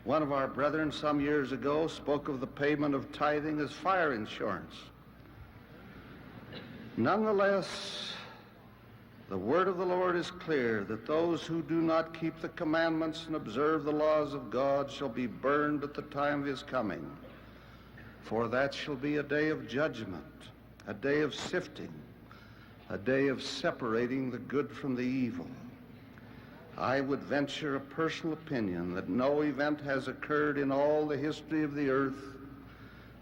One of our brethren some years ago spoke of the payment of tithing as fire insurance. Nonetheless, the word of the Lord is clear that those who do not keep the commandments and observe the laws of God shall be burned at the time of his coming. For that shall be a day of judgment, a day of sifting, a day of separating the good from the evil. I would venture a personal opinion that no event has occurred in all the history of the earth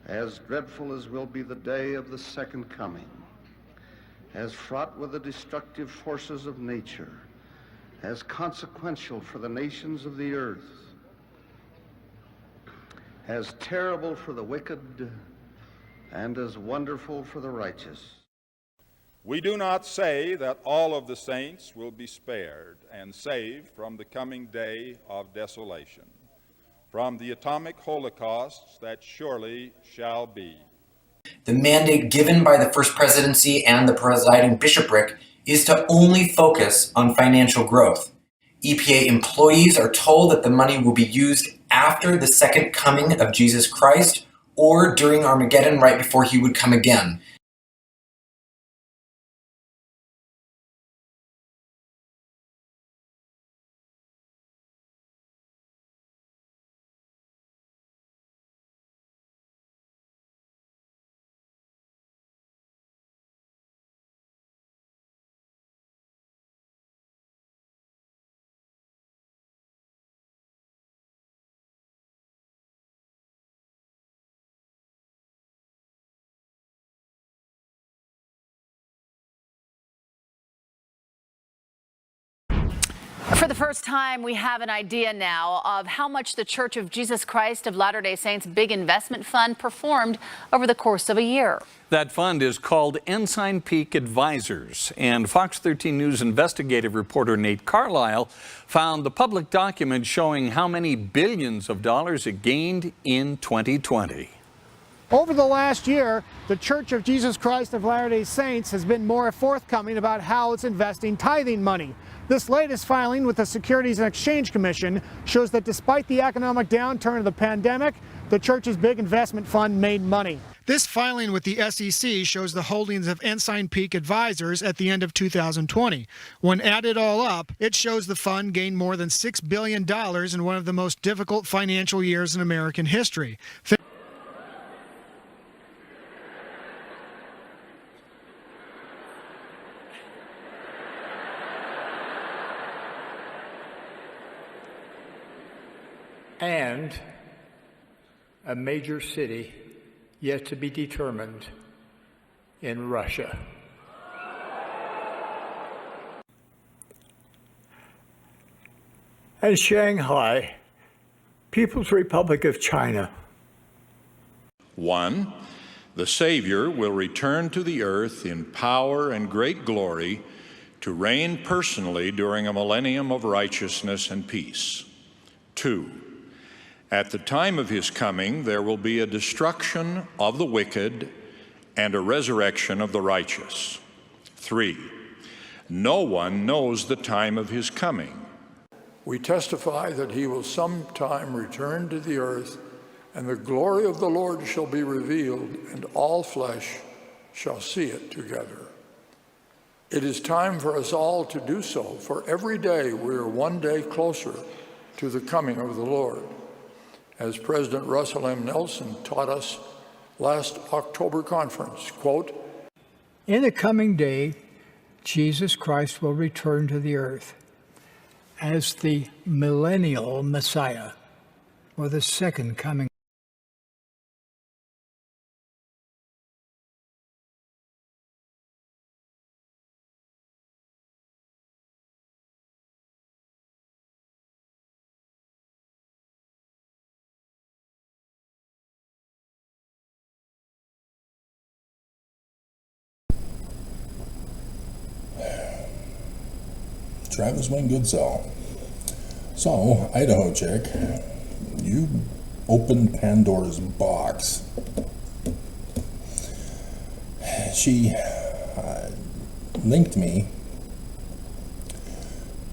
as dreadful as will be the day of the second coming, as fraught with the destructive forces of nature, as consequential for the nations of the earth, as terrible for the wicked, and as wonderful for the righteous. We do not say that all of the saints will be spared and saved from the coming day of desolation, from the atomic holocausts that surely shall be. The mandate given by the First Presidency and the presiding bishopric is to only focus on financial growth. EPA employees are told that the money will be used after the second coming of Jesus Christ or during Armageddon right before he would come again. For the first time, we have an idea now of how much the Church of Jesus Christ of Latter-day Saints Big Investment Fund performed over the course of a year. That fund is called Ensign Peak Advisors, and Fox 13 News investigative reporter Nate Carlisle found the public document showing how many billions of dollars it gained in 2020. Over the last year, the Church of Jesus Christ of Latter-day Saints has been more forthcoming about how it's investing tithing money. This latest filing with the Securities and Exchange Commission shows that despite the economic downturn of the pandemic, the church's big investment fund made money. This filing with the SEC shows the holdings of Ensign Peak Advisors at the end of 2020. When added all up, it shows the fund gained more than $6 billion in one of the most difficult financial years in American history. And a major city yet to be determined in Russia. And Shanghai, People's Republic of China. 1, the Savior will return to the earth in power and great glory to reign personally during a millennium of righteousness and peace. 2, at the time of his coming, there will be a destruction of the wicked and a resurrection of the righteous. 3, no one knows the time of his coming. We testify that he will sometime return to the earth, and the glory of the Lord shall be revealed, and all flesh shall see it together. It is time for us all to do so, for every day we are one day closer to the coming of the Lord. As President Russell M. Nelson taught us last October conference, quote, "In the coming day, Jesus Christ will return to the earth as the millennial Messiah, or the second coming." Travis Wayne Goodsell. So, Idaho chick, you opened Pandora's box. She linked me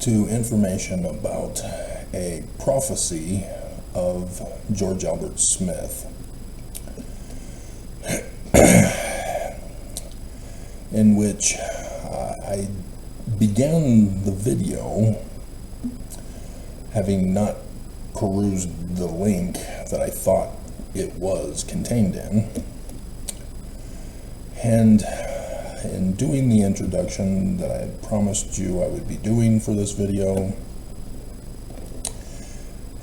to information about a prophecy of George Albert Smith, in which I began the video having not perused the link that I thought it was contained in, and in doing the introduction that I had promised you I would be doing for this video,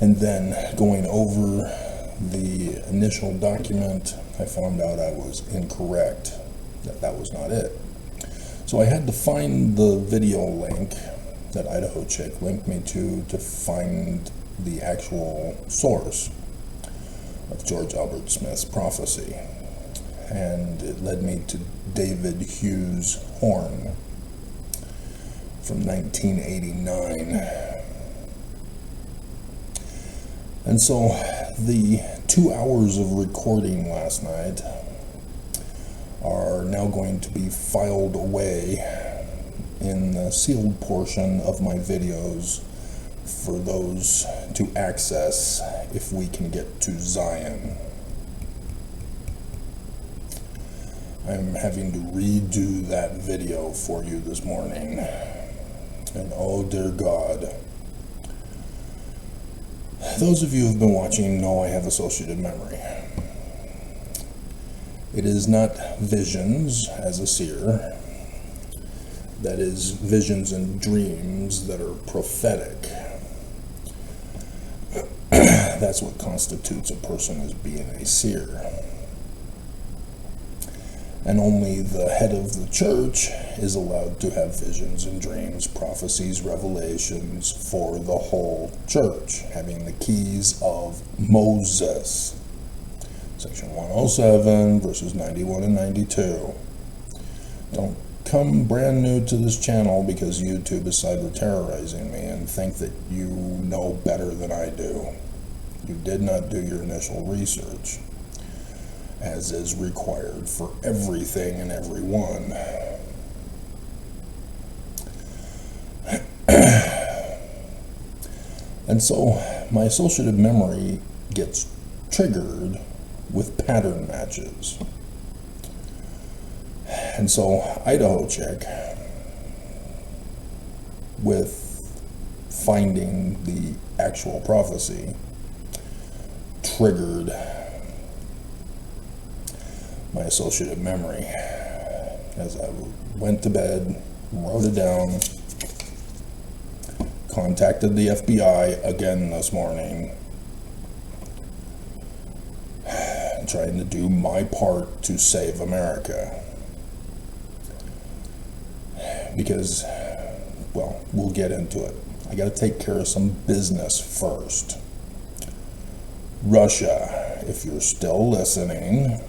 and then going over the initial document, I found out I was incorrect, that was not it. So I had to find the video link that Idaho Chick linked me to find the actual source of George Albert Smith's prophecy. And it led me to David Hughes Horn from 1989. And so the 2 hours of recording last night are now going to be filed away in the sealed portion of my videos for those to access if we can get to Zion. I'm having to redo that video for you this morning, and oh dear God, those of you who have been watching know I have associative memory. It is not visions as a seer, that is visions and dreams that are prophetic. That's what constitutes a person as being a seer. And only the head of the church is allowed to have visions and dreams, prophecies, revelations for the whole church, having the keys of Moses. Section 107, verses 91 and 92. Don't come brand new to this channel because YouTube is cyber terrorizing me and think that you know better than I do. You did not do your initial research, as is required for everything and everyone. And so my associative memory gets triggered with pattern matches. And so Idaho Chick, with finding the actual prophecy, triggered my associative memory. As I went to bed, wrote it down, contacted the FBI again this morning, trying to do my part to save America. Because, well, we'll get into it. I got to take care of some business first. Russia, if you're still listening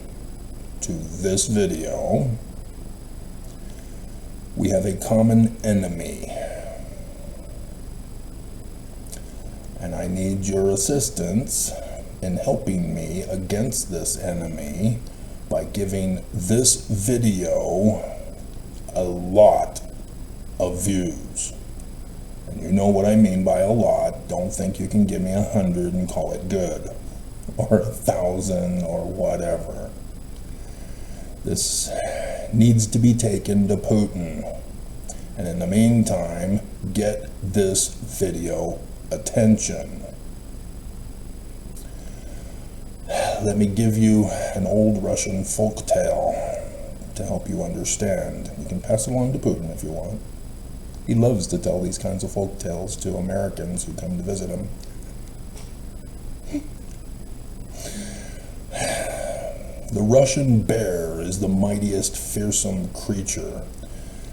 to this video, we have a common enemy. And I need your assistance in helping me against this enemy by giving this video a lot of views. And you know what I mean by a lot. Don't think you can give me 100 and call it good, or 1,000 or whatever. This needs to be taken to Putin. And in the meantime, get this video attention. Let me give you an old Russian folk tale to help you understand. You can pass it along to Putin if you want. He loves to tell these kinds of folk tales to Americans who come to visit him. The Russian bear is the mightiest, fearsome creature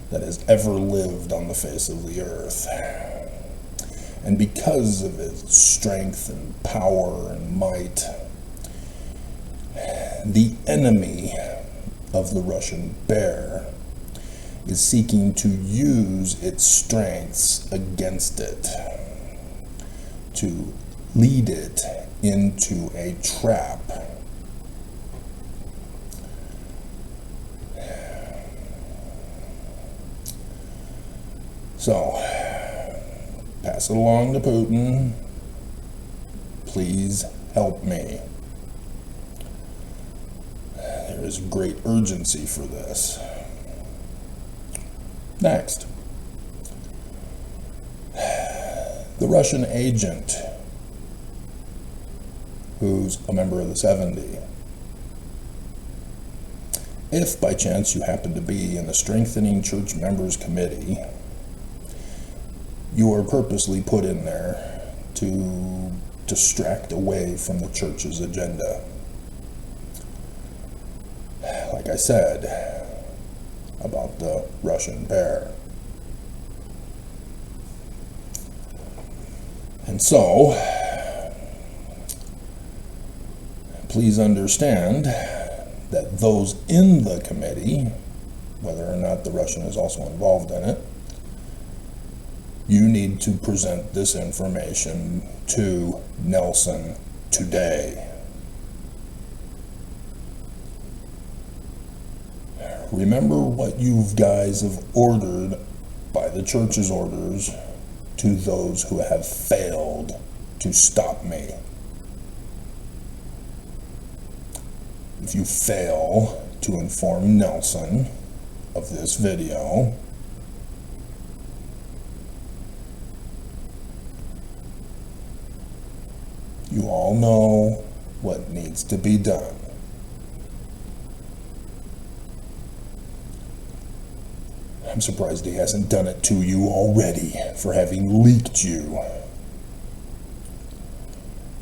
that has ever lived on the face of the earth. And because of its strength and power and might, the enemy of the Russian bear is seeking to use its strengths against it, to lead it into a trap. So, pass it along to Putin. please help me. There is great urgency for this. Next, the Russian agent who's a member of the 70. If by chance you happen to be in the Strengthening Church Members Committee, you are purposely put in there to distract away from the church's agenda. Like I said about the Russian bear. And so, please understand that those in the committee, whether or not the Russian is also involved in it, you need to present this information to Nelson today. Remember what you guys have ordered by the church's orders to those who have failed to stop me. If you fail to inform Nelson of this video, you all know what needs to be done. I'm surprised he hasn't done it to you already for having leaked you.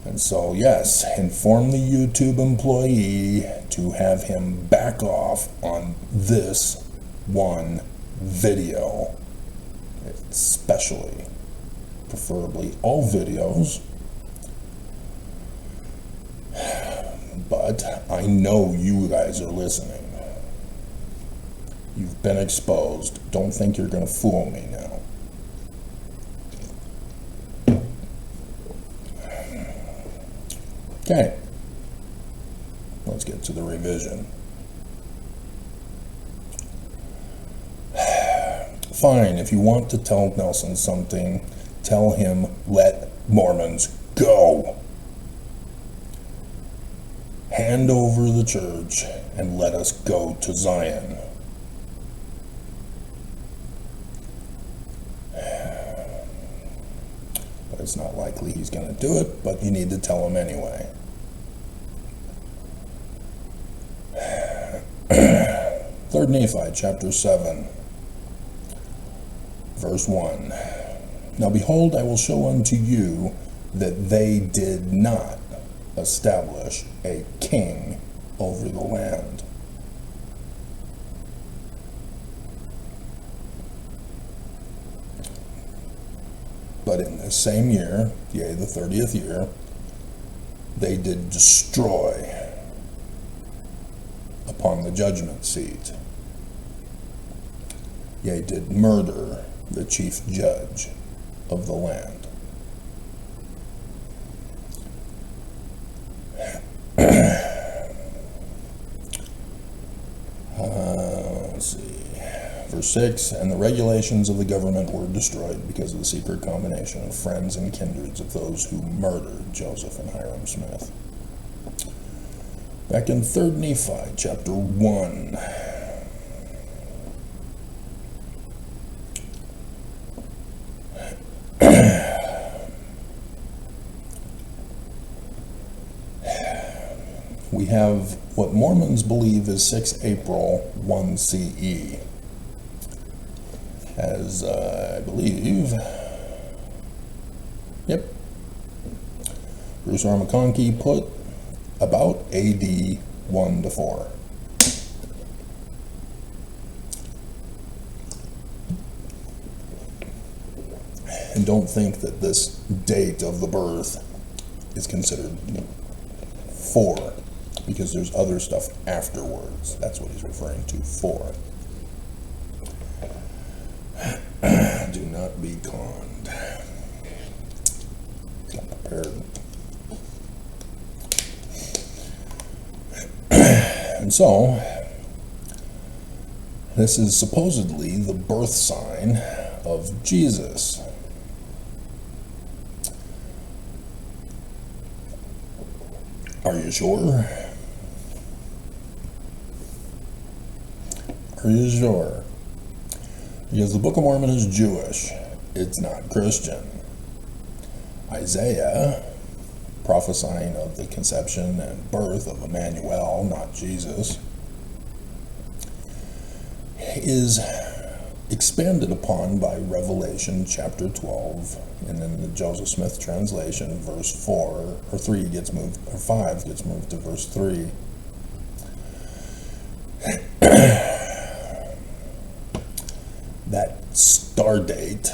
And so, yes, inform the YouTube employee to have him back off on this one video. Especially, preferably all videos. But I know you guys are listening. You've been exposed. Don't think you're going to fool me now. Okay. Let's get to the revision. Fine, if you want to tell Nelson something, tell him, let Mormons go. Hand over the church and let us go to Zion. But it's not likely he's going to do it, but you need to tell him anyway. 3 Nephi chapter 7, verse 1. Now behold, I will show unto you that they did not establish a king over the land. But in this same year, yea, the 30th year, they did destroy upon the judgment seat, yea, did murder the chief judge of the land. Let's see. Verse 6, and the regulations of the government were destroyed because of the secret combination of friends and kindreds of those who murdered Joseph and Hiram Smith. Back in 3 Nephi chapter 1. We have what Mormons believe is 6 April 1 CE. As I believe, yep, Bruce R. McConkie put about AD 1 to 4. And don't think that this date of the birth is considered 4, because there's other stuff afterwards. That's what he's referring to, 4. Do not be conned. Not prepared. And so, this is supposedly the birth sign of Jesus. Are you sure? Are you sure? Because the Book of Mormon is Jewish. It's not Christian. Isaiah, prophesying of the conception and birth of Emmanuel, not Jesus, is expanded upon by Revelation chapter 12, and in the Joseph Smith translation, verse 4 or 3 gets moved, or 5 gets moved to verse 3. That star date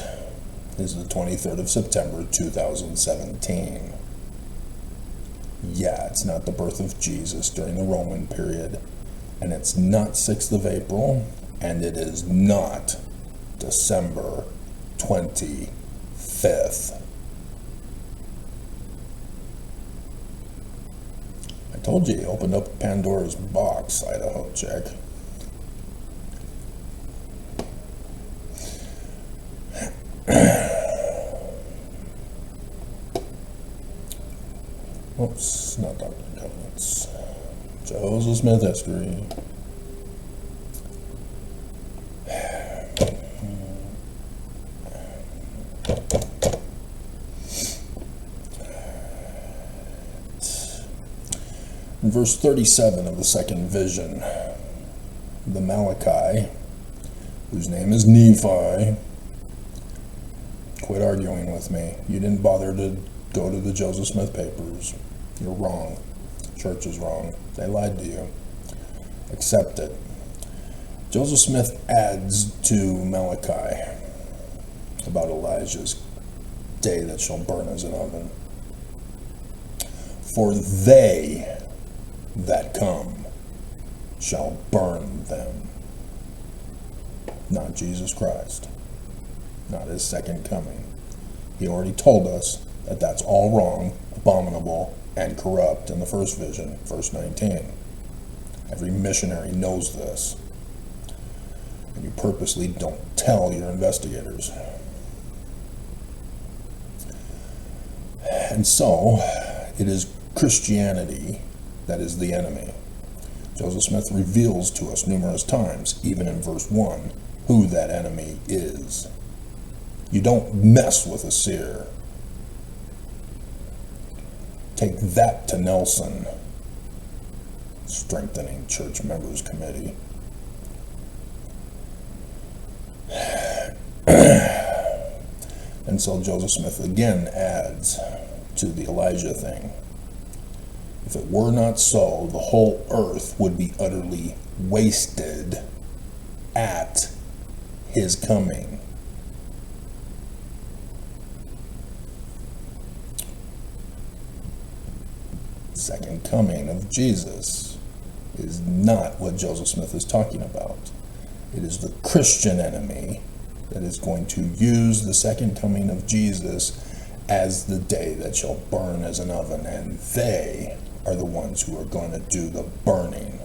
is the 23rd of September 2017. Yeah, it's not the birth of Jesus during the Roman period, and it's not 6th of April, and it is not December 25th. I told you he opened up Pandora's box, Idaho chick. Oops, not Doctrine and Covenants. Joseph Smith history. In verse 37 of the second vision, the Malachi, whose name is Nephi, quit arguing with me. You didn't bother to go to the Joseph Smith papers. You're wrong. Church is wrong. They lied to you. Accept it. Joseph Smith adds to Malachi about Elijah's day that shall burn as an oven. For they that come shall burn them. Not Jesus Christ. Not his second coming. He already told us that that's all wrong, abominable, and corrupt in the first vision, verse 19. Every missionary knows this. And you purposely don't tell your investigators. And so, it is Christianity that is the enemy. Joseph Smith reveals to us numerous times, even in verse 1, who that enemy is. You don't mess with a seer. Take that to Nelson, Strengthening Church Members Committee. And so Joseph Smith again adds to the Elijah thing. If it were not so, the whole earth would be utterly wasted at his coming. Second coming of Jesus is not what Joseph Smith is talking about. It is the Christian enemy that is going to use the second coming of Jesus as the day that shall burn as an oven, and they are the ones who are going to do the burning.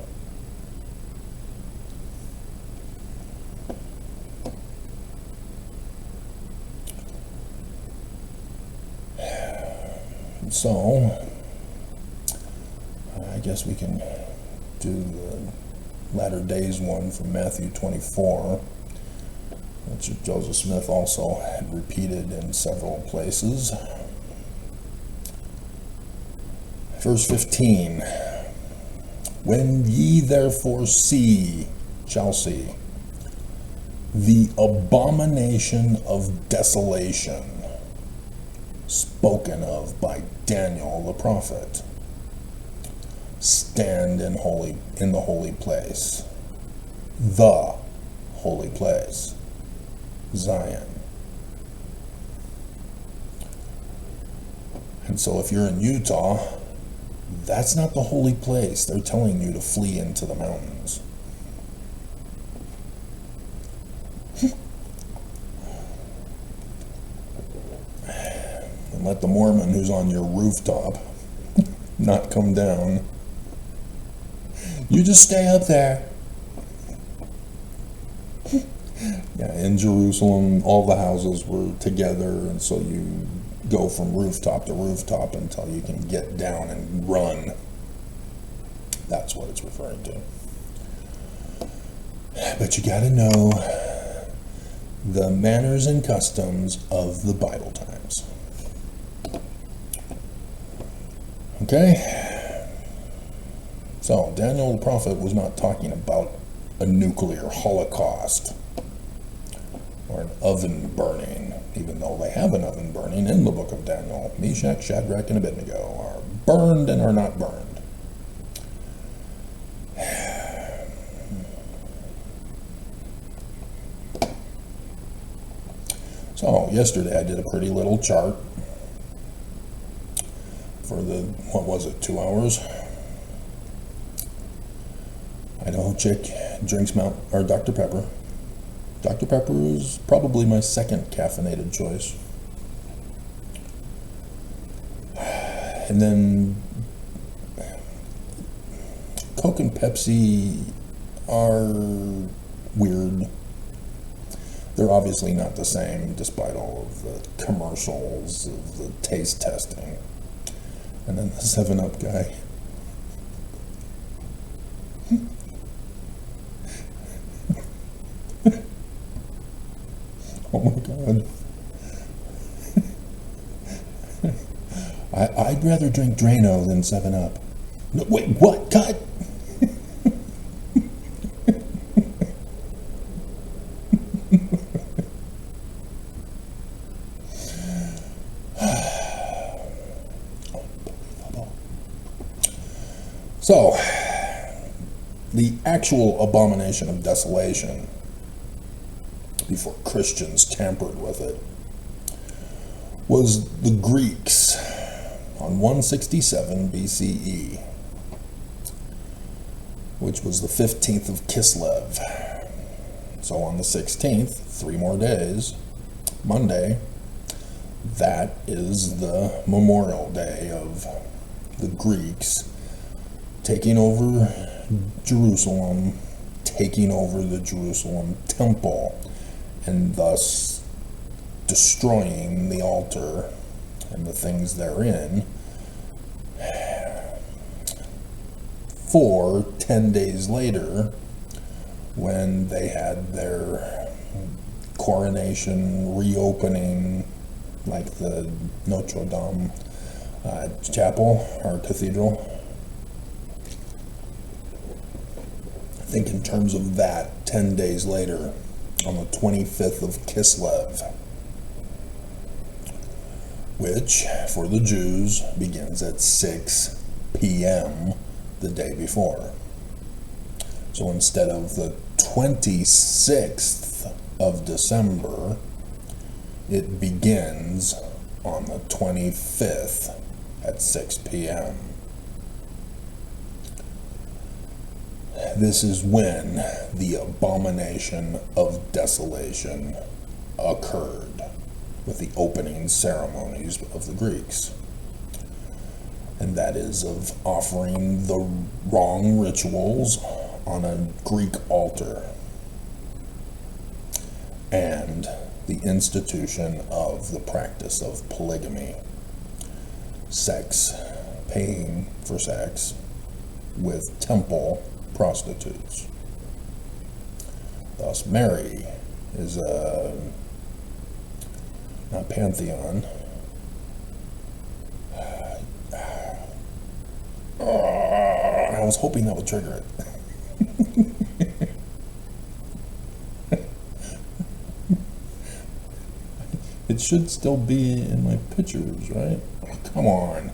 And so, I guess we can do the latter days one from Matthew 24, which Joseph Smith also had repeated in several places. Verse 15, when ye therefore shall see the abomination of desolation spoken of by Daniel the prophet, stand in the holy place, the holy place, Zion. And so if you're in Utah, that's not the holy place. They're telling you to flee into the mountains. And let the Mormon who's on your rooftop not come down. You just stay up there. Yeah, in Jerusalem, all the houses were together, and so you go from rooftop to rooftop until you can get down and run That's what it's referring to. But you gotta know the manners and customs of the Bible times. Okay? So, Daniel the prophet was not talking about a nuclear holocaust or an oven burning, even though they have an oven burning in the book of Daniel. Meshach, Shadrach, and Abednego are burned and are not burned. So, yesterday I did a pretty little chart for the, 2 hours? Idaho chick drinks Dr. Pepper. Dr. Pepper is probably my second caffeinated choice. And then Coke and Pepsi are weird. They're obviously not the same, despite all of the commercials of the taste testing. And then the 7-Up guy. Oh my God. I'd rather drink Drano than 7-Up. No, wait, what? Cut! So, the actual abomination of desolation, before Christians tampered with it, was the Greeks on 167 BCE, which was the 15th of Kislev. So on the 16th, 3 more days, Monday, that is the Memorial Day of the Greeks taking over Jerusalem, taking over the Jerusalem temple, and thus destroying the altar and the things therein for 10 days later, when they had their coronation, reopening, like the Notre Dame chapel or cathedral. I think in terms of that, 10 days later, on the 25th of Kislev, which for the Jews begins at 6 p.m. the day before. So instead of the 26th of December, it begins on the 25th at 6 p.m. This is when the abomination of desolation occurred with the opening ceremonies of the Greeks. And that is of offering the wrong rituals on a Greek altar and the institution of the practice of polygamy, sex, paying for sex with temple prostitutes. Thus, Mary is not pantheon. I was hoping that would trigger it. It should still be in my pictures, right? Come on.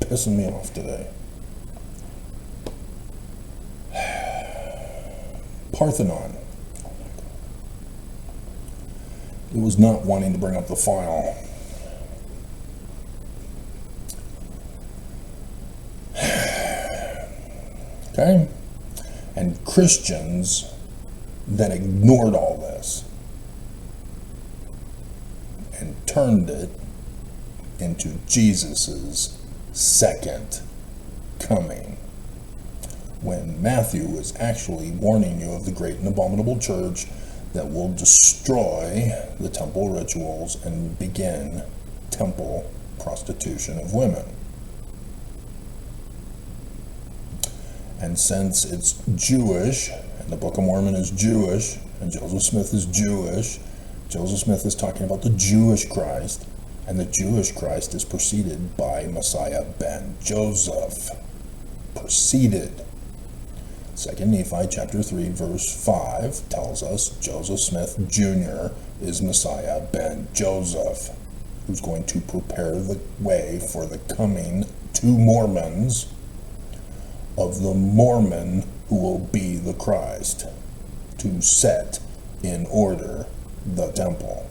Pissing me off today. Parthenon. It was not wanting to bring up the file. Okay? And Christians then ignored all this and turned it into Jesus's second coming, when Matthew is actually warning you of the great and abominable church that will destroy the temple rituals and begin temple prostitution of women. And since it's Jewish, and the Book of Mormon is Jewish, and Joseph Smith is Jewish, Joseph Smith is talking about the Jewish Christ, and the Jewish Christ is preceded by Messiah ben Joseph. Preceded. 2 Nephi chapter 3 verse 5 tells us Joseph Smith Jr. is Messiah ben Joseph, who's going to prepare the way for the coming two Mormons of the Mormon who will be the Christ, to set in order the temple.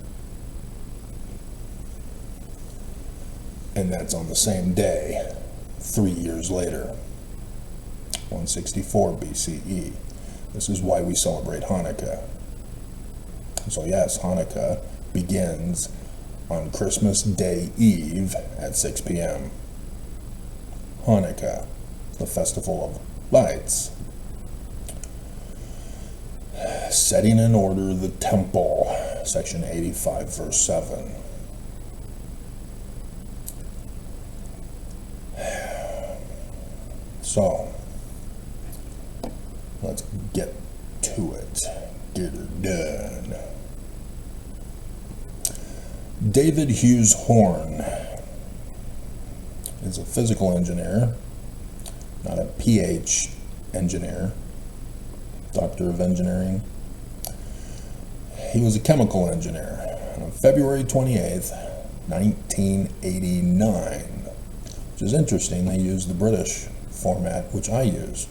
And that's on the same day, 3 years later, 164 BCE. This is why we celebrate Hanukkah. So yes, Hanukkah begins on Christmas Day Eve at 6 p.m. Hanukkah, the festival of lights. Setting in order the temple, section 85, verse 7. So, let's get to it. Get her done. David Hughes Horn is a physical engineer, not a PH engineer, doctor of engineering. He was a chemical engineer. And on February 28th, 1989, which is interesting, they used the British format, which I use.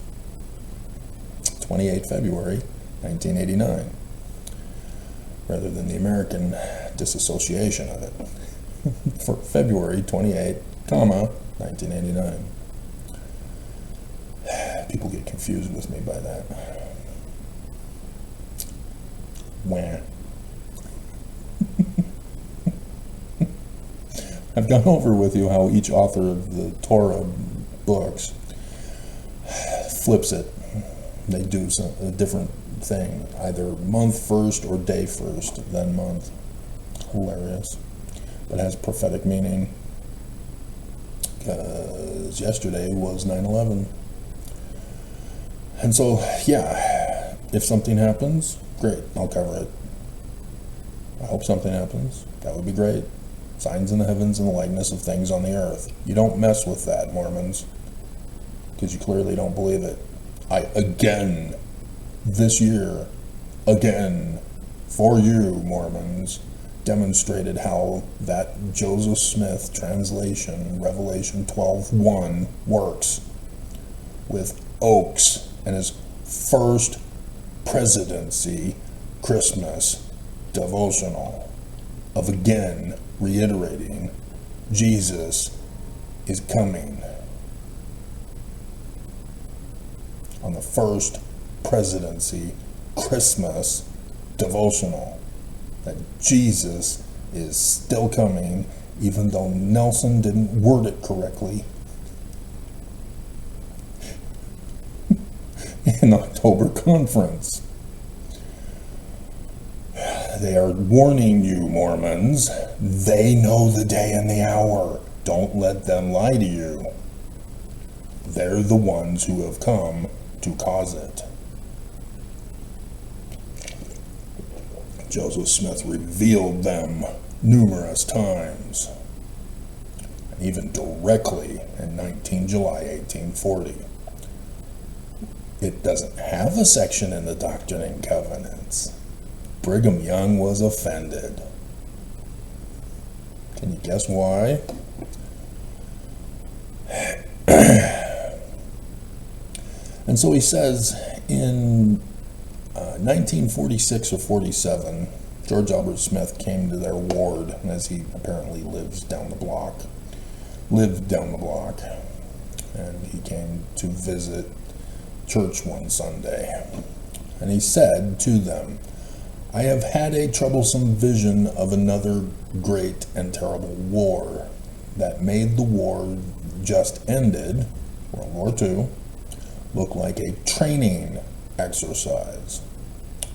28 February 1989, rather than the American disassociation of it. For February 28, 1989. People get confused with me by that. Wah. I've gone over with you how each author of the Torah books flips it. They do a different thing, either month first or day first, then month. Hilarious. But has prophetic meaning, because yesterday was 9/11. And so, yeah, if something happens, great, I'll cover it. I hope something happens. That would be great. Signs in the heavens and the likeness of things on the earth. You don't mess with that, Mormons, because you clearly don't believe it. I, again, this year, again, for you, Mormons, demonstrated how that Joseph Smith translation, Revelation 12:1, works with Oakes and his first presidency Christmas devotional of again reiterating Jesus is coming. On the first presidency Christmas devotional, that Jesus is still coming, even though Nelson didn't word it correctly in October conference. They are warning you, Mormons. They know the day and the hour. Don't let them lie to you. They're the ones who have come to cause it. Joseph Smith revealed them numerous times, and even directly in July 1840. It doesn't have a section in the Doctrine and Covenants. Brigham Young was offended. Can you guess why? And so he says in 1946 or 47, George Albert Smith came to their ward, as he apparently lived down the block, and he came to visit church one Sunday. And he said to them, I have had a troublesome vision of another great and terrible war that made the war just ended, World War II, look like a training exercise.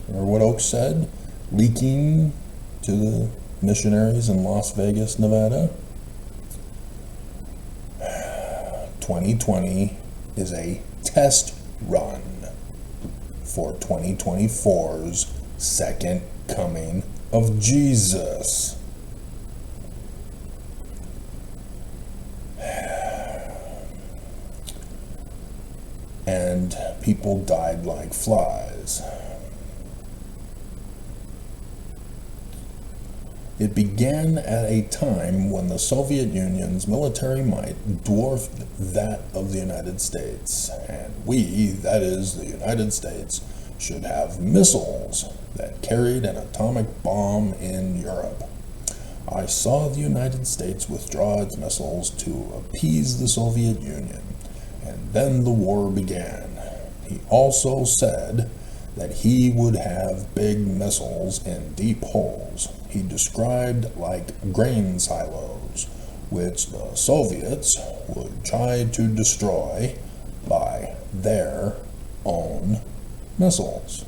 Remember what Oak said? Leaking to the missionaries in Las Vegas, Nevada? 2020 is a test run for 2024's second coming of Jesus. And people died like flies. It began at a time when the Soviet Union's military might dwarfed that of the United States, and we, that is, the United States, should have missiles that carried an atomic bomb in Europe. I saw the United States withdraw its missiles to appease the Soviet Union, and then the war began. He also said that he would have big missiles in deep holes he described like grain silos, which the Soviets would try to destroy by their own missiles.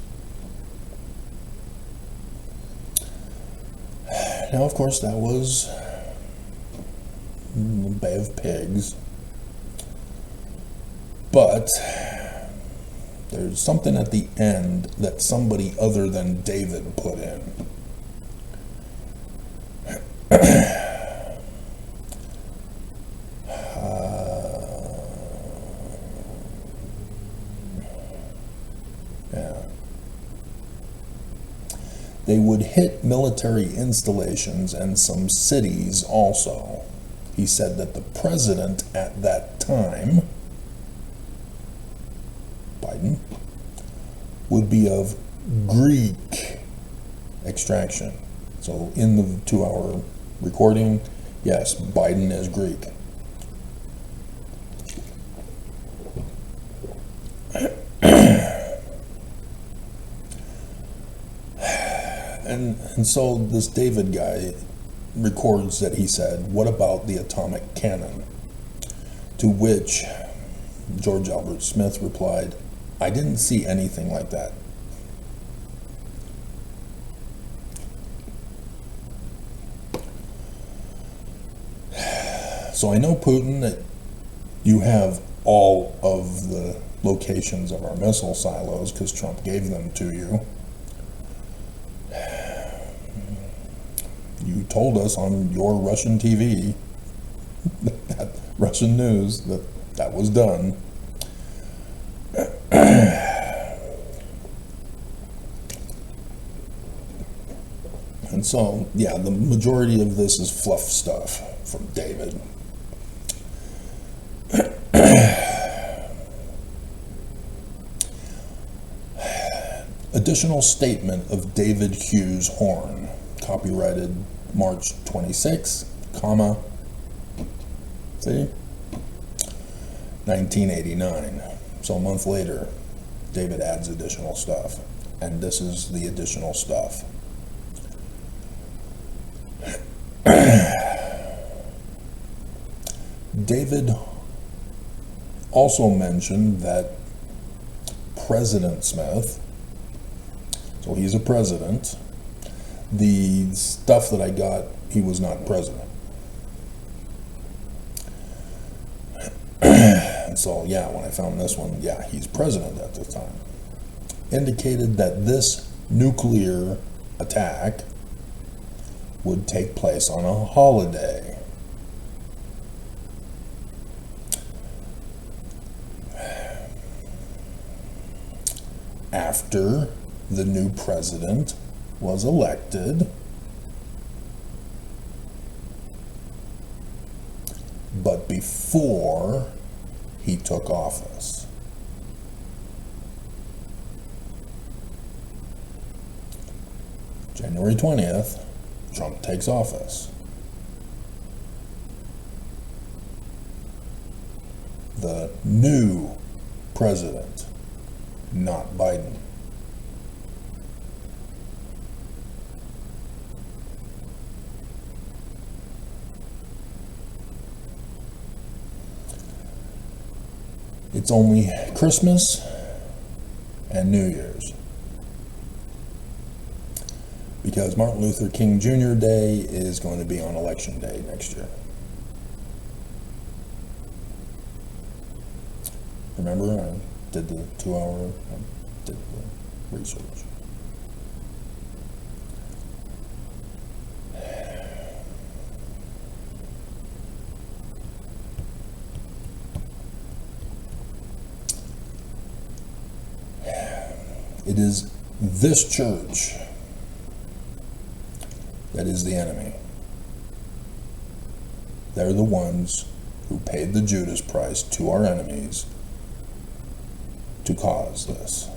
Now, of course, that was the Bay of Pigs, but there's something at the end that somebody other than David put in. They would hit military installations and some cities also. He said that the president at that time, Biden, would be of Greek extraction. So in the 2-hour recording, yes, Biden is Greek. And so this David guy records that he said, "What about the atomic cannon?" To which George Albert Smith replied, "I didn't see anything like that." So I know, Putin, that you have all of the locations of our missile silos because Trump gave them to you. You told us on your Russian TV, that Russian news, that that was done. And so, yeah, the majority of this is fluff stuff from David. Additional statement of David Hughes Horn, copyrighted March 26, comma, see, 1989. So a month later, David adds additional stuff, and this is the additional stuff. David also mentioned that President Smith, so he's a president, the stuff that I got, he was not president. And so, yeah, when I found this one, yeah, he's president at the time. Indicated that this nuclear attack would take place on a holiday. After the new president was elected, but before he took office. January 20th, Trump takes office. The new president, not Biden. It It's only Christmas and New Year's. Because Martin Luther King Jr. Day is going to be on Election Day next year. Remember, I did the 2-hour, I did the research. It is this church that is the enemy. They're the ones who paid the Judas price to our enemies to cause this.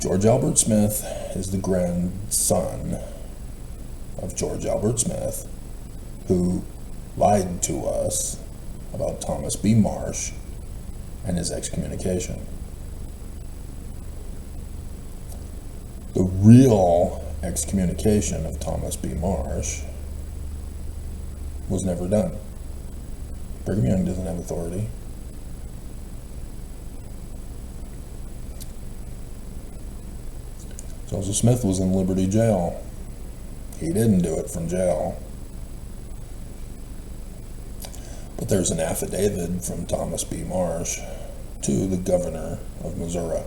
George Albert Smith is the grandson of George Albert Smith, who lied to us about Thomas B. Marsh and his excommunication. The real excommunication of Thomas B. Marsh was never done. Brigham Young doesn't have authority. Joseph Smith was in Liberty Jail. He didn't do it from jail. But there's an affidavit from Thomas B. Marsh to the governor of Missouri,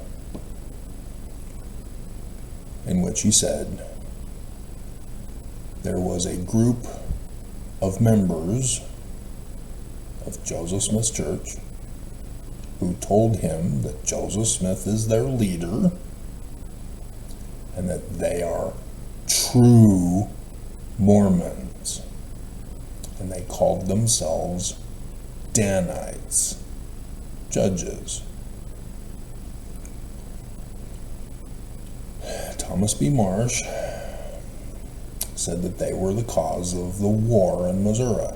in which he said there was a group of members of Joseph Smith's church who told him that Joseph Smith is their leader and that they are true Mormons, and they called themselves Danites, judges. Thomas B. Marsh said that they were the cause of the war in Missouri,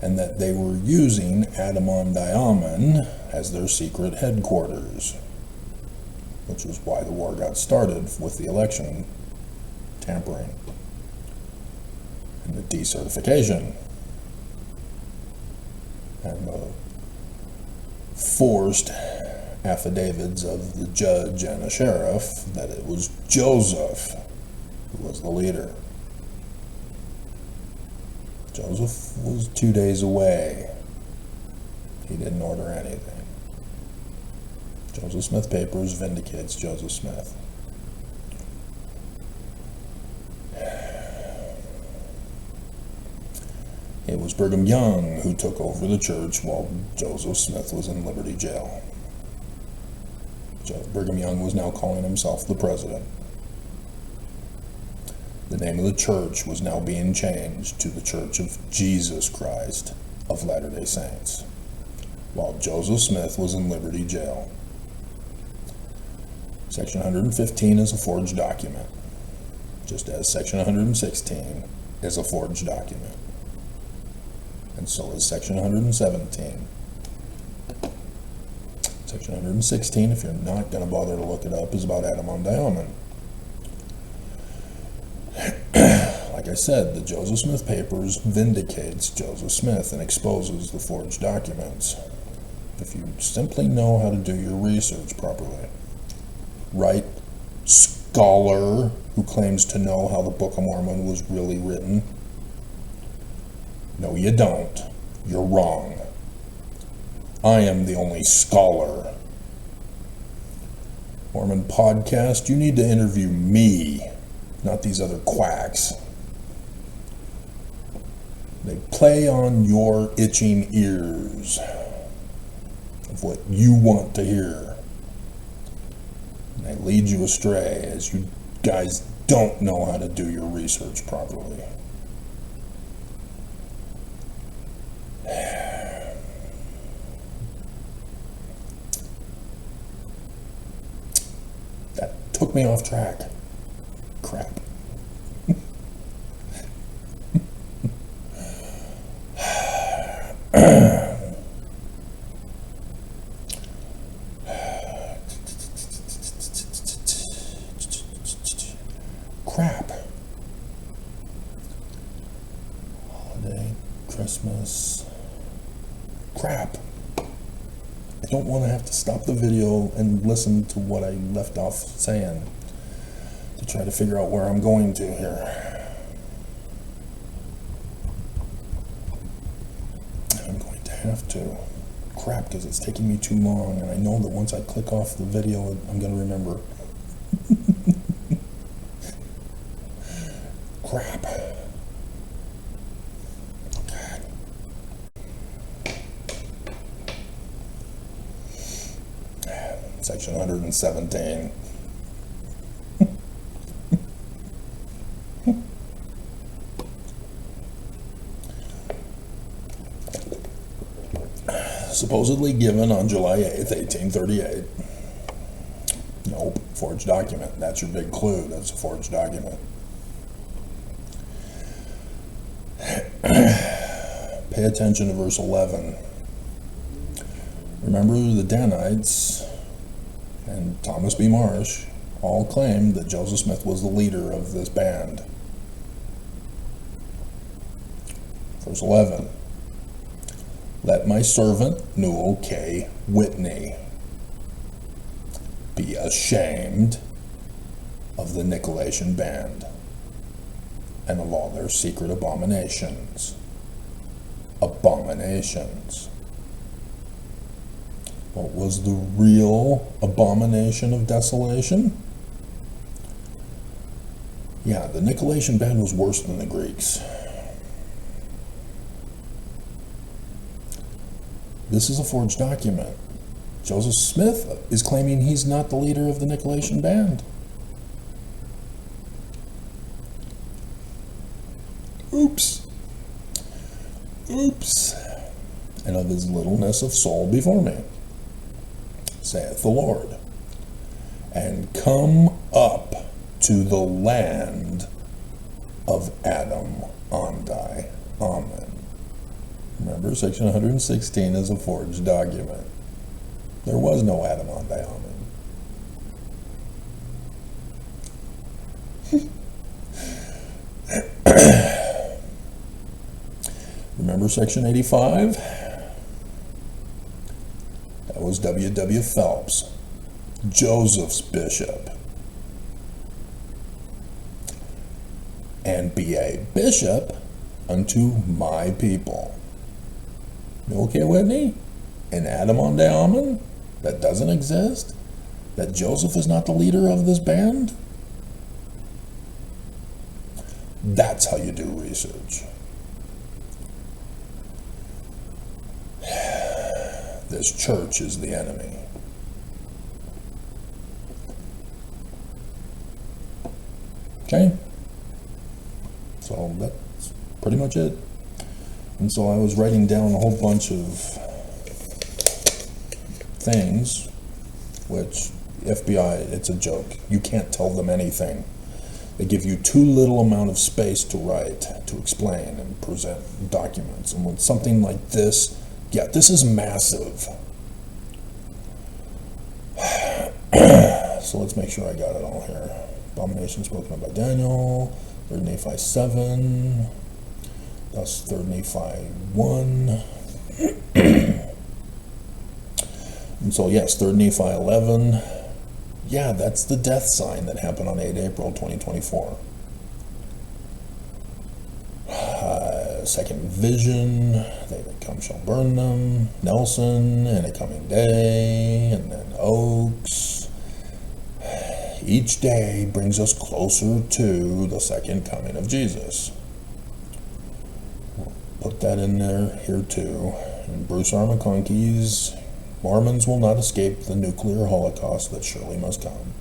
and that they were using Adam-on-Diamond as their secret headquarters, which is why the war got started with the election tampering and the decertification and the forced affidavits of the judge and the sheriff that it was Joseph who was the leader. Joseph was 2 days away. He didn't order anything. Joseph Smith Papers vindicates Joseph Smith. It was Brigham Young who took over the church while Joseph Smith was in Liberty Jail. Brigham Young was now calling himself the president. The name of the church was now being changed to the Church of Jesus Christ of Latter-day Saints, while Joseph Smith was in Liberty Jail. Section 115 is a forged document, just as Section 116 is a forged document. And so is Section 117. Section 116, if you're not going to bother to look it up, is about Adam-on-Diamond. Like I said, the Joseph Smith Papers vindicates Joseph Smith and exposes the forged documents. If you simply know how to do your research properly. Right scholar who claims to know how the Book of Mormon was really written. No, you don't. You're wrong. I am the only scholar. Mormon podcast, you need to interview me, not these other quacks. They play on your itching ears of what you want to hear. And they lead you astray as you guys don't know how to do your research properly. That took me off track. Crap. Crap. don't want to have to stop the video and listen to what I left off saying to try to figure out where I'm going to here. I'm going to have to. Crap, because it's taking me too long, and I know that once I click off the video, I'm going to remember. Crap. God. Section 117. Supposedly given on July 8th, 1838. Nope, forged document. That's your big clue. That's a forged document. Pay attention to verse 11. Remember, the Danites and Thomas B. Marsh all claimed that Joseph Smith was the leader of this band. Verse 11. Let my servant Newell K. Whitney be ashamed of the Nicolaitan band and of all their secret abominations. Abominations. What was the real abomination of desolation? Yeah, the Nicolaitan band was worse than the Greeks. This is a forged document. Joseph Smith is claiming he's not the leader of the Nicolaitan band. Oops. Oops. And of his littleness of soul before me, saith the Lord, and come up to the land of Adam Ondai. Amen. Remember, section 116 is a forged document. There was no Adam Ondai. Amen. Remember section 85? That was W.W. Phelps, Joseph's bishop. And be a bishop unto my people. Okay, Whitney? And Adam on Daamon? That doesn't exist? That Joseph is not the leader of this band? That's how you do research. This church is the enemy. Okay? So that's pretty much it. And so I was writing down a whole bunch of things, which FBI, it's a joke. You can't tell them anything. They give you too little amount of space to write, to explain, and present documents. And with something like this, yeah, this is massive. So let's make sure I got it all here. Abomination spoken of by Daniel, 3rd Nephi 7, thus 3rd Nephi 1. And so yes, 3rd Nephi 11. Yeah, that's the death sign that happened on 8 April 2024. Second vision, they that come shall burn them. Nelson, and a coming day, and then Oaks. Each day brings us closer to the second coming of Jesus. We'll put that in there here too. And Bruce R. McConkey's Mormons will not escape the nuclear holocaust that surely must come.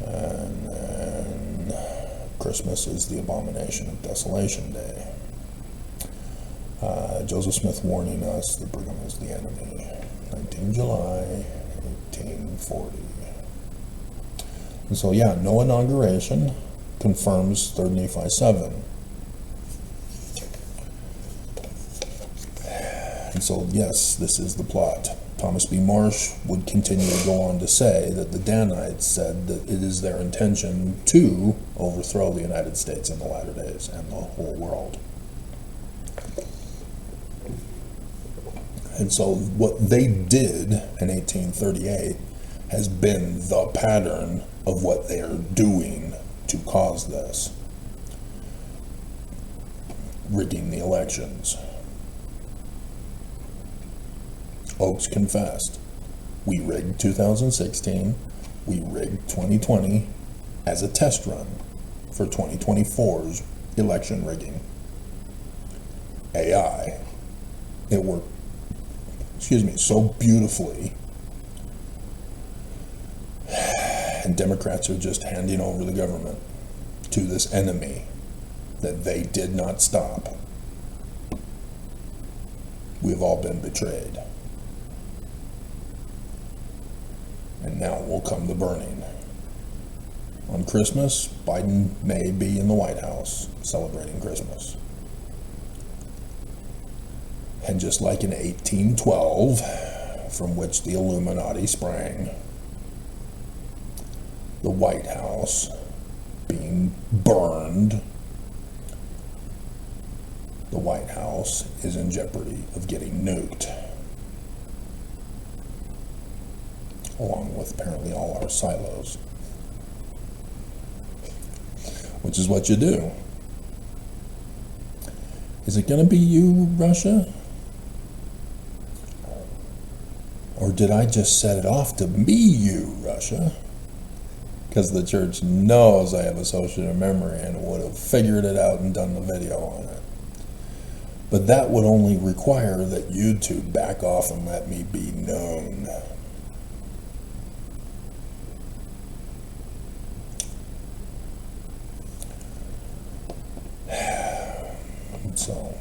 And then Christmas is the abomination of desolation day. Joseph Smith warning us that Brigham is the enemy. 19 July 1840. And so yeah, no inauguration confirms 3rd Nephi 7. And so yes, this is the plot. Thomas B. Marsh would continue to go on to say that the Danites said that it is their intention to overthrow the United States in the latter days and the whole world. And so what they did in 1838 has been the pattern of what they are doing to cause this. Rigging the elections. Oaks confessed. We rigged 2016, we rigged 2020 as a test run for 2024's election rigging. AI. It worked, so beautifully. And Democrats are just handing over the government to this enemy that they did not stop. We've all been betrayed. And now will come the burning. On Christmas, Biden may be in the White House celebrating Christmas. And just like in 1812, from which the Illuminati sprang, the White House being burned, the White House is in jeopardy of getting nuked, along with apparently all our silos, which is what you do. Is it going to be you, Russia? Or did I just set it off to be you, Russia? Because the church knows I have associative memory and would have figured it out and done the video on it. But that would only require that YouTube back off and let me be known. So,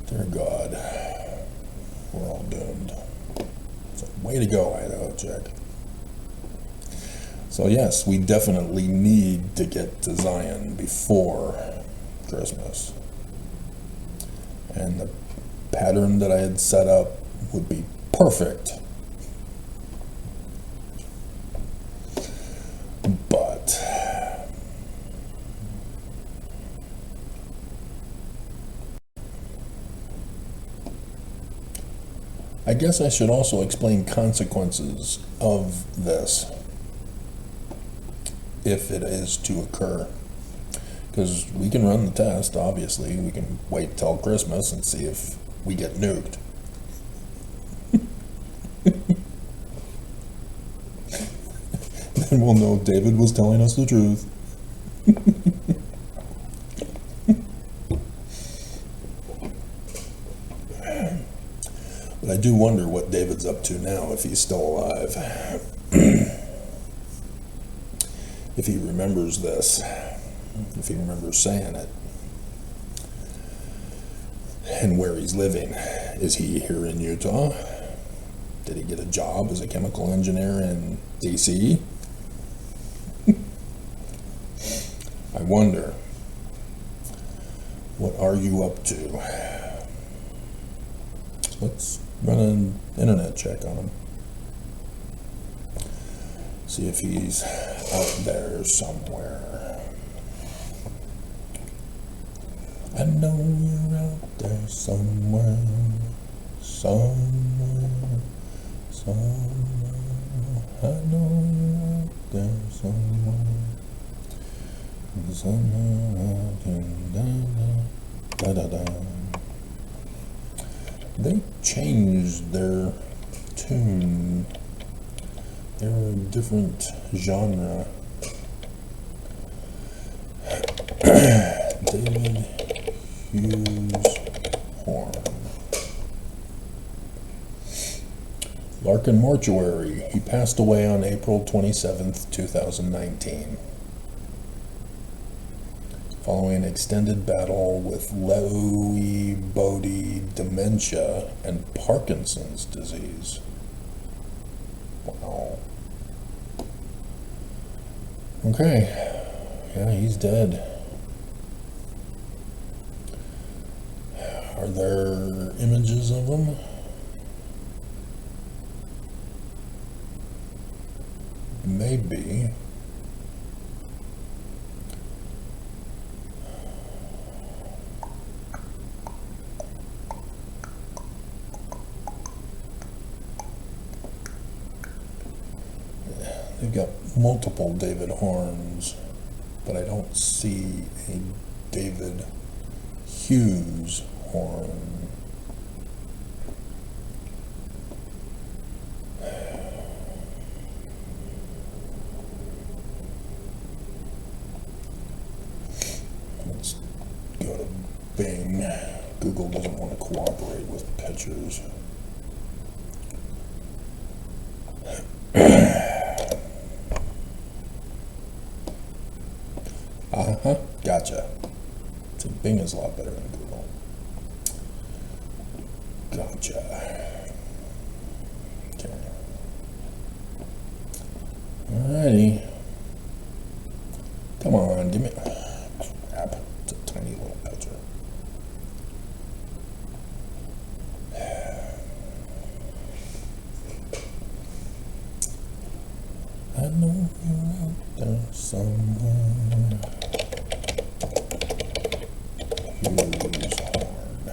dear God, we're all doomed. So, way to go, Idaho chick. So yes, we definitely need to get to Zion before Christmas. And the pattern that I had set up would be perfect. But I guess I should also explain consequences of this if it is to occur. Because we can run the test, obviously. We can wait till Christmas and see if we get nuked. Then we'll know David was telling us the truth. But I do wonder what David's up to now, if he's still alive. If he remembers this, if he remembers saying it, and where he's living. Is he here in Utah? Did he get a job as a chemical engineer in DC? I wonder, what are you up to? Let's run an internet check on him. See if he's out there somewhere. I know you're out there somewhere, somewhere, somewhere. I know you're out there somewhere. Da, da, da. They changed their tune. They're a different genre. David Hughes Horn. Larkin Mortuary. He passed away on April 27th, 2019. Following an extended battle with Lewy body dementia and Parkinson's disease. Wow. Okay. Yeah, he's dead. Are there images of him? Maybe. They've got multiple David Horns, but I don't see a David Hughes horn. Let's go to Bing. Google doesn't want to cooperate with pictures. Gotcha. See, Bing is a lot better than Google. Gotcha. Okay. Alrighty. Come on, give me. Crap. It's a tiny little picture. I know you're out there somewhere. Hughes horn.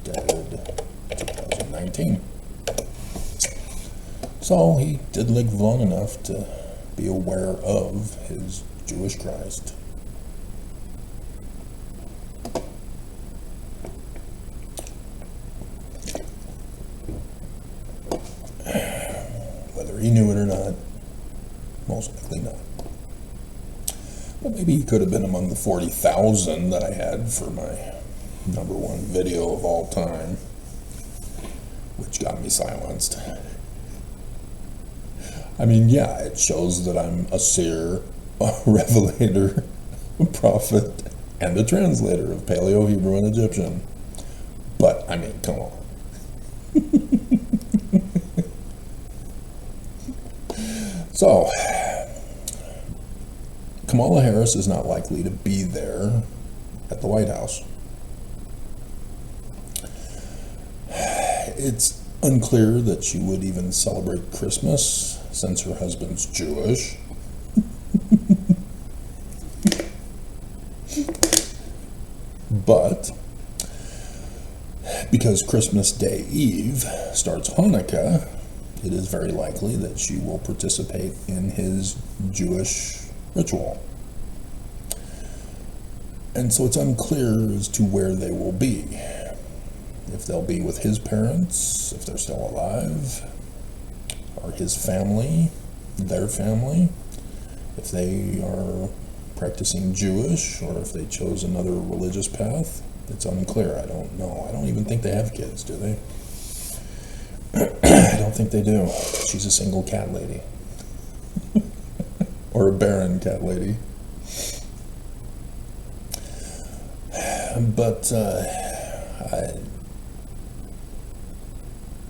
Dead 2019. So he did live long enough to be aware of his Jewish Christ. Whether he knew it or not, most likely not. But maybe he could have been among the 40,000 that I had for my #1 video of all time, which got me silenced. I mean, yeah, it shows that I'm a seer, a revelator, a prophet, and a translator of Paleo, Hebrew, and Egyptian. But, I mean, come on. So, Kamala Harris is not likely to be there at the White House. It's unclear that she would even celebrate Christmas since her husband's Jewish. But because Christmas Day Eve starts Hanukkah, it is very likely that she will participate in his Jewish ritual. And so it's unclear as to where they will be. If they'll be with his parents, if they're still alive, or his family, their family, if they are practicing Jewish, or if they chose another religious path. It's unclear. I don't know. I don't even think they have kids, do they? I don't think they do. She's a single cat lady. Or a barren cat lady. But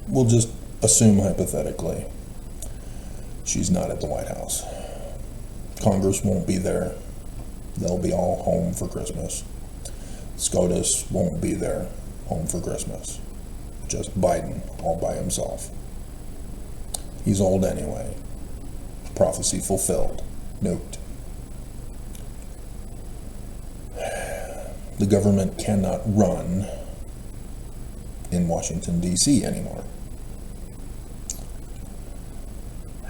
we'll just assume hypothetically she's not at the White House. Congress won't be there. They'll be all home for Christmas. SCOTUS won't be there, home for Christmas. Just Biden, all by himself. He's old anyway. Prophecy fulfilled. Note. The government cannot run in Washington, D.C. anymore.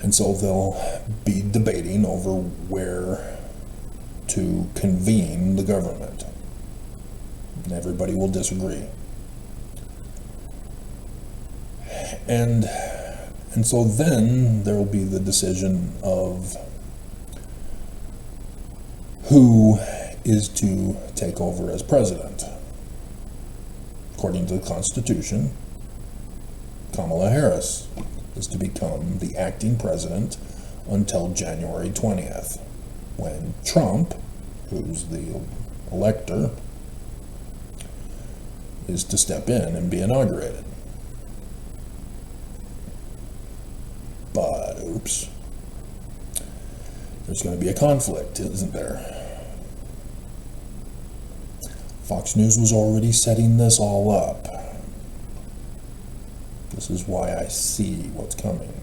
And so they'll be debating over where to convene the government. And everybody will disagree. And so then there will be the decision of who is to take over as president. According to the Constitution, Kamala Harris is to become the acting president until January 20th, when Trump, who's the elector, is to step in and be inaugurated. But, oops, there's going to be a conflict, isn't there? Fox News was already setting this all up. This is why I see what's coming.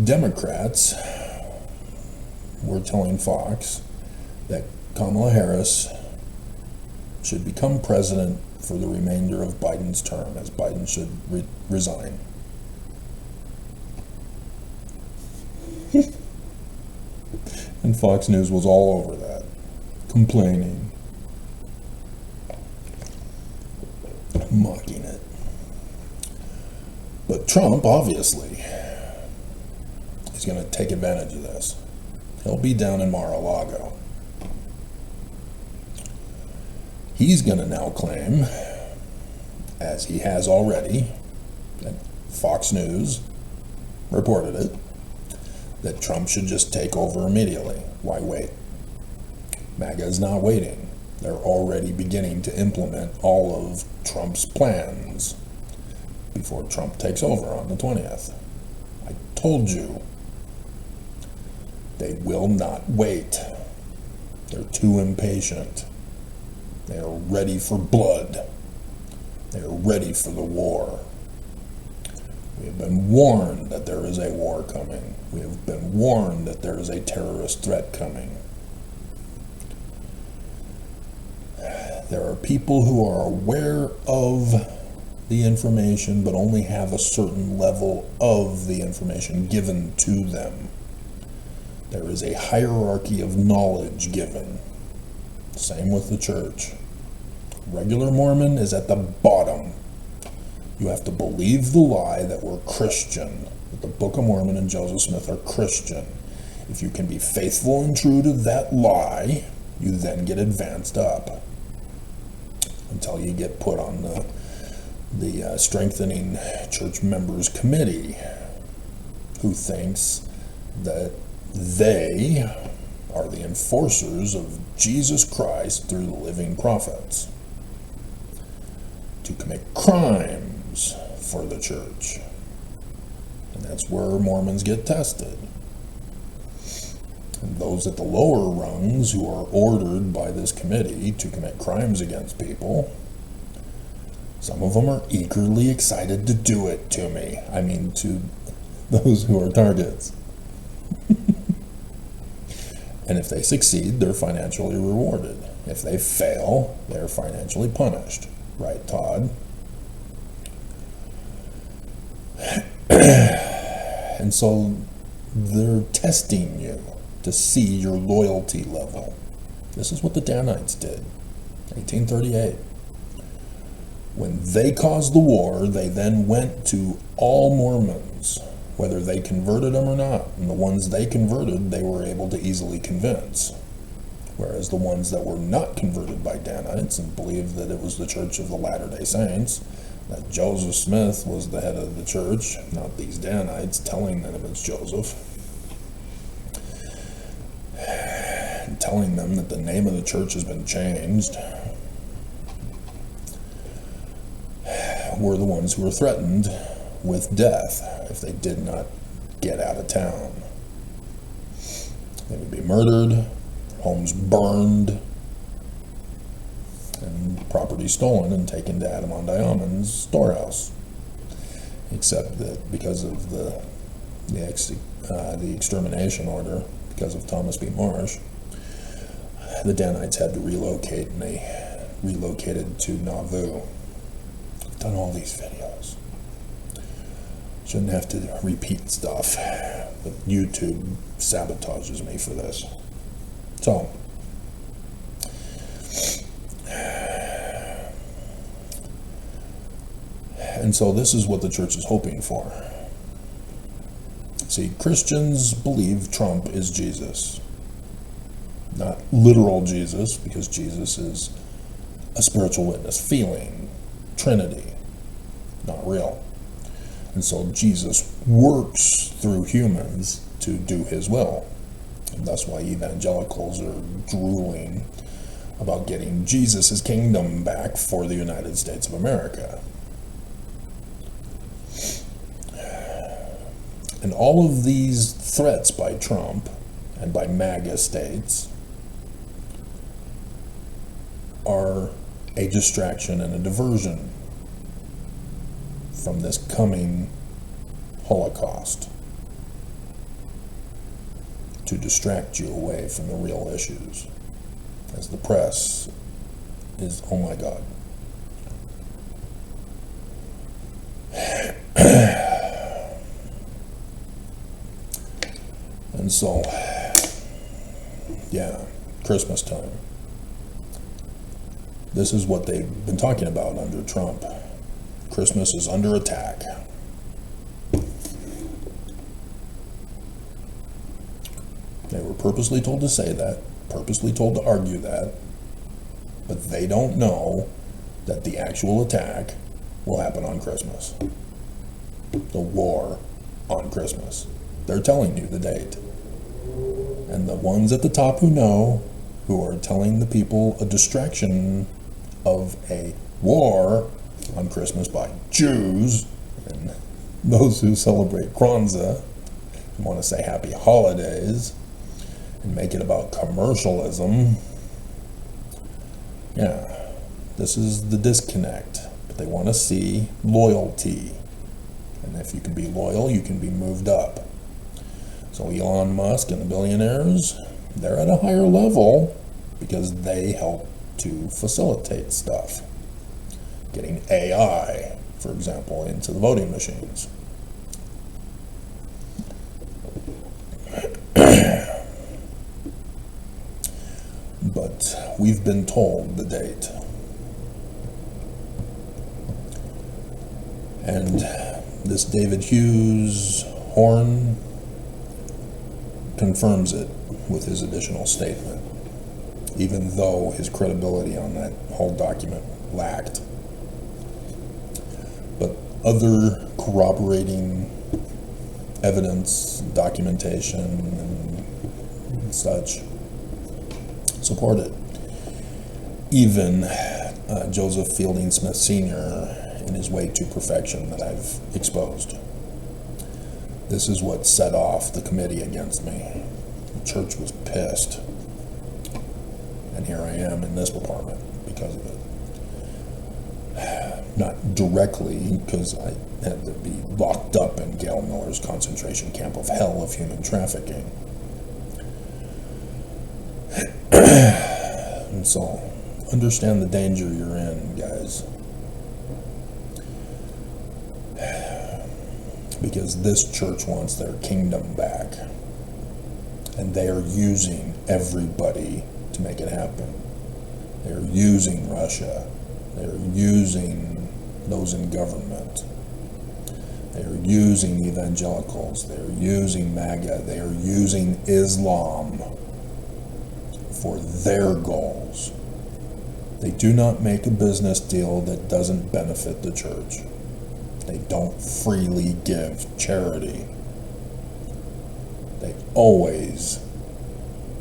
Democrats were telling Fox that Kamala Harris should become president for the remainder of Biden's term, as Biden should resign. And Fox News was all over that, complaining, mocking it. But Trump, obviously, is going to take advantage of this. He'll be down in Mar-a-Lago. He's going to now claim, as he has already, and Fox News reported it, that Trump should just take over immediately. Why wait? MAGA is not waiting. They're already beginning to implement all of Trump's plans before Trump takes over on the 20th. I told you. They will not wait. They're too impatient. They are ready for blood. They are ready for the war. We have been warned that there is a war coming. We have been warned that there is a terrorist threat coming. There are people who are aware of the information, but only have a certain level of the information given to them. There is a hierarchy of knowledge given. Same with the church. Regular Mormon is at the bottom. You have to believe the lie that we're Christian, that the Book of Mormon and Joseph Smith are Christian. If you can be faithful and true to that lie, you then get advanced up until you get put on the Strengthening Church Members Committee, who thinks that they are the enforcers of Jesus Christ through the living prophets to commit crimes for the church. And that's where Mormons get tested. And those at the lower rungs who are ordered by this committee to commit crimes against people, some of them are eagerly excited to do it to me. I mean, to those who are targets. And if they succeed, they're financially rewarded. If they fail, they're financially punished. Right, Todd? And so they're testing you to see your loyalty level. This is what the Danites did, 1838. When they caused the war, they then went to all Mormons, whether they converted them or not. And the ones they converted, they were able to easily convince. Whereas the ones that were not converted by Danites and believed that it was the Church of the Latter-day Saints, that Joseph Smith was the head of the church, not these Danites telling them it's Joseph, and telling them that the name of the church has been changed, were the ones who were threatened with death if they did not get out of town. They would be murdered, homes burned, and property stolen and taken to Adamondiamon's storehouse. Except that because of the extermination order, because of Thomas B. Marsh, the Danites had to relocate, and they relocated to Nauvoo. I've done all these videos. Shouldn't have to repeat stuff, but YouTube sabotages me for this. So, and so this is what the church is hoping for. See, Christians believe Trump is Jesus. Not literal Jesus, because Jesus is a spiritual witness, feeling, Trinity, not real. And so Jesus works through humans to do his will. And that's why evangelicals are drooling about getting Jesus' kingdom back for the United States of America. And all of these threats by Trump and by MAGA states are a distraction and a diversion from this coming Holocaust, to distract you away from the real issues, as the press is, oh my God. And so, yeah, Christmas time. This is what they've been talking about under Trump. Christmas is under attack. They were purposely told to say that, purposely told to argue that, but they don't know that the actual attack will happen on Christmas. The war on Christmas. They're telling you the date. And the ones at the top who know, who are telling the people a distraction of a war on Christmas by Jews, and those who celebrate Kwanzaa and want to say happy holidays and make it about commercialism. Yeah, this is the disconnect. But they want to see loyalty. And if you can be loyal, you can be moved up. So Elon Musk and the billionaires, they're at a higher level because they help to facilitate stuff. Getting AI, for example, into the voting machines. But we've been told the date. And this David Hughes Horn confirms it with his additional statement, even though his credibility on that whole document lacked. But other corroborating evidence, documentation, and such support it. Even Joseph Fielding Smith Sr. in his Way to Perfection that I've exposed. This is what set off the committee against me. The church was pissed. And here I am in this department because of it. Not directly, because I had to be locked up in Gail Miller's concentration camp of hell of human trafficking. And so, understand the danger you're in, guys. Because this church wants their kingdom back. And they are using everybody to make it happen. They're using Russia. They're using those in government. They're using evangelicals. They're using MAGA. They're using Islam for their goals. They do not make a business deal that doesn't benefit the church. They don't freely give charity. They always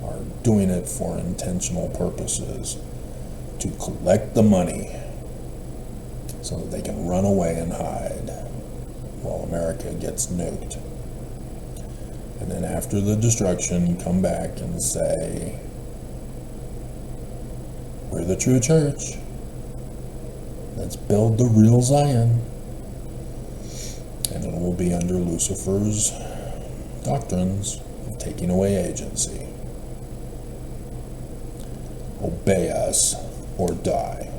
are doing it for intentional purposes, to collect the money so that they can run away and hide while America gets nuked. And then after the destruction, come back and say, we're the true church. Let's build the real Zion. And it will be under Lucifer's doctrines of taking away agency. Obey us or die.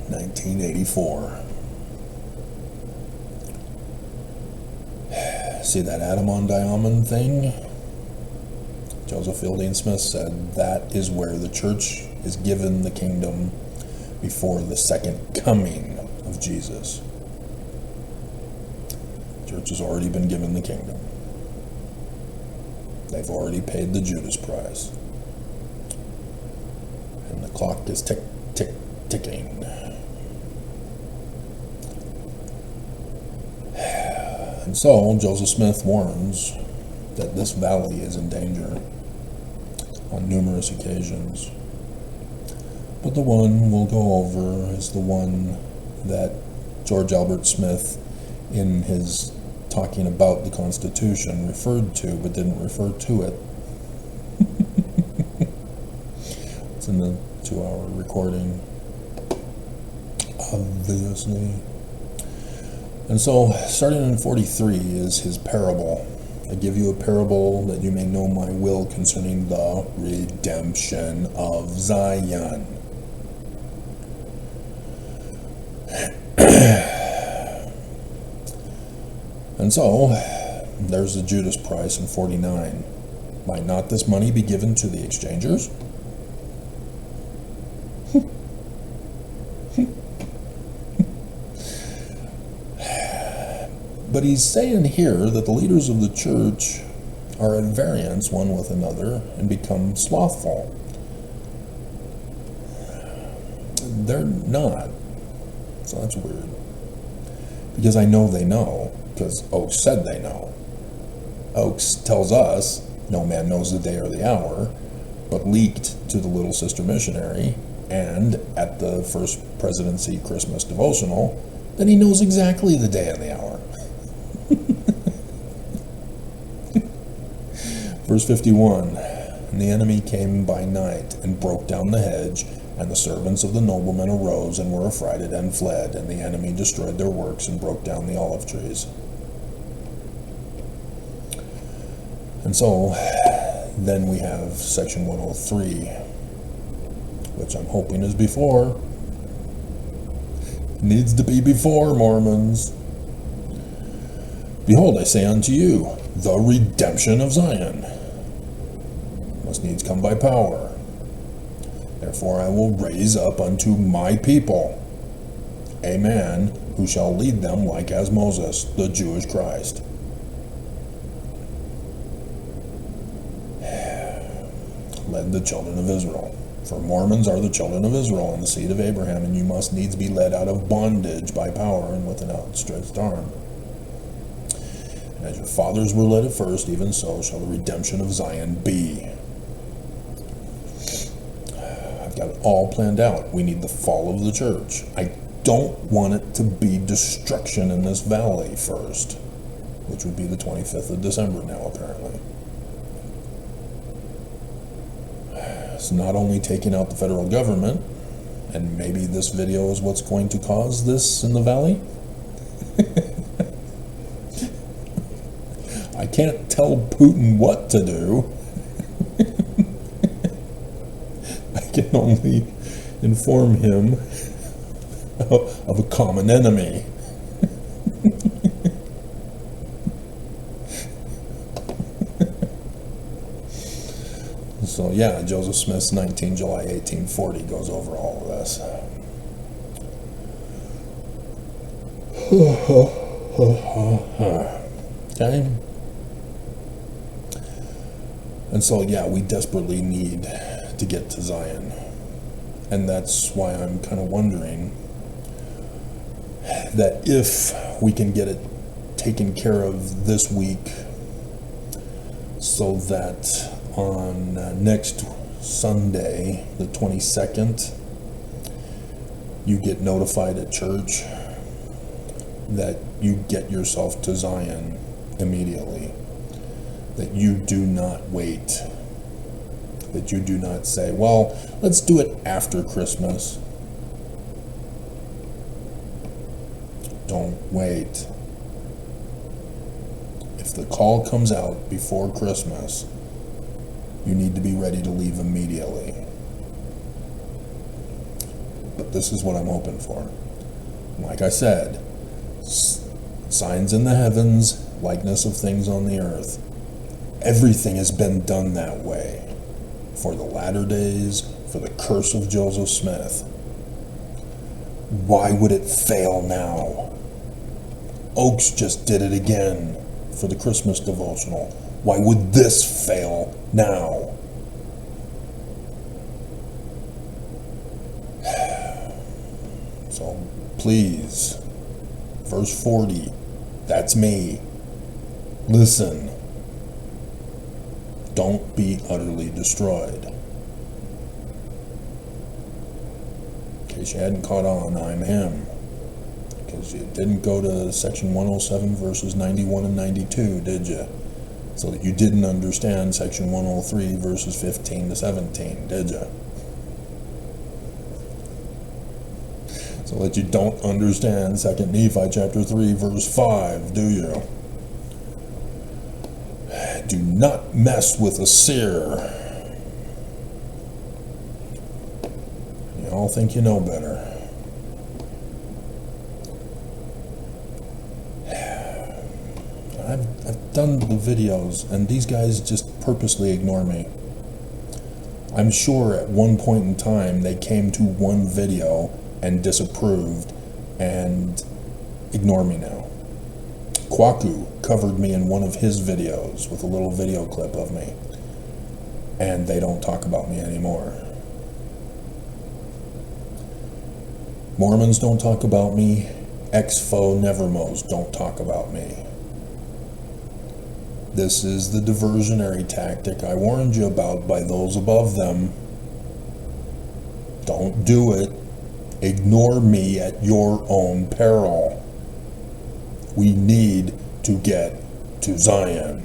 1984. See that atom on diamond thing? Joseph Fielding Smith said that is where the church is given the kingdom before the second coming of Jesus. The church has already been given the kingdom. They've already paid the Judas price. And the clock is ticking. And so, Joseph Smith warns that this valley is in danger on numerous occasions. But the one we'll go over is the one that George Albert Smith, in his talking about the Constitution, referred to, but didn't refer to it. It's in the 2-hour recording, obviously. And so, starting in 43 is his parable I give you a parable that you may know my will concerning the redemption of Zion. And so, there's the Judas price in 49. Might not this money be given to the exchangers? But he's saying here that the leaders of the church are at variance one with another and become slothful. They're not. So that's weird. Because I know they know, because Oakes said they know. Oakes tells us, no man knows the day or the hour, but leaked to the Little Sister Missionary and at the First Presidency Christmas devotional that he knows exactly the day and the hour. Verse 51, and the enemy came by night and broke down the hedge, and the servants of the nobleman arose and were affrighted and fled, and the enemy destroyed their works and broke down the olive trees. And so, then we have section 103, which I'm hoping is before. Needs to be before, Mormons. Behold, I say unto you, the redemption of Zion must needs come by power. Therefore I will raise up unto my people a man who shall lead them like as Moses, the Jewish Christ. Led the children of Israel. For Mormons are the children of Israel and the seed of Abraham, and you must needs be led out of bondage by power and with an outstretched arm. And as your fathers were led at first, even so shall the redemption of Zion be. I've got it all planned out. We need the fall of the church. I don't want it to be destruction in this valley first, which would be the 25th of December now, apparently. It's not only taking out the federal government, and maybe this video is what's going to cause this in the valley. I can't tell Putin what to do. I can only inform him of a common enemy. So yeah, Joseph Smith's 19 July 1840 goes over all of this. Okay? And so yeah, we desperately need to get to Zion. And that's why I'm kind of wondering that if we can get it taken care of this week, so that on next Sunday, the 22nd, you get notified at church that you get yourself to Zion immediately. That you do not wait. That you do not say, well, let's do it after Christmas. Don't wait. If the call comes out before Christmas, you need to be ready to leave immediately. But this is what I'm hoping for. Like I said, signs in the heavens, likeness of things on the earth. Everything has been done that way. For the latter days, for the curse of Joseph Smith. Why would it fail now? Oakes just did it again for the Christmas devotional. Why would this fail now? So please, verse 40, that's me. Listen. Don't be utterly destroyed. In case you hadn't caught on, I'm him. Because you didn't go to section 107 verses 91 and 92, did you? So that you didn't understand section 103 verses 15 to 17, did you? So that you don't understand 2 Nephi chapter 3 verse 5, do you? Do not mess with a seer. You all think you know better. I've done the videos, and these guys just purposely ignore me. I'm sure at one point in time they came to one video and disapproved and ignore me now. Kwaku covered me in one of his videos with a little video clip of me, and they don't talk about me anymore. Mormons don't talk about me. Ex-faux Nevermos don't talk about me. This is the diversionary tactic I warned you about by those above them. Don't do it. Ignore me at your own peril. We need to get to Zion.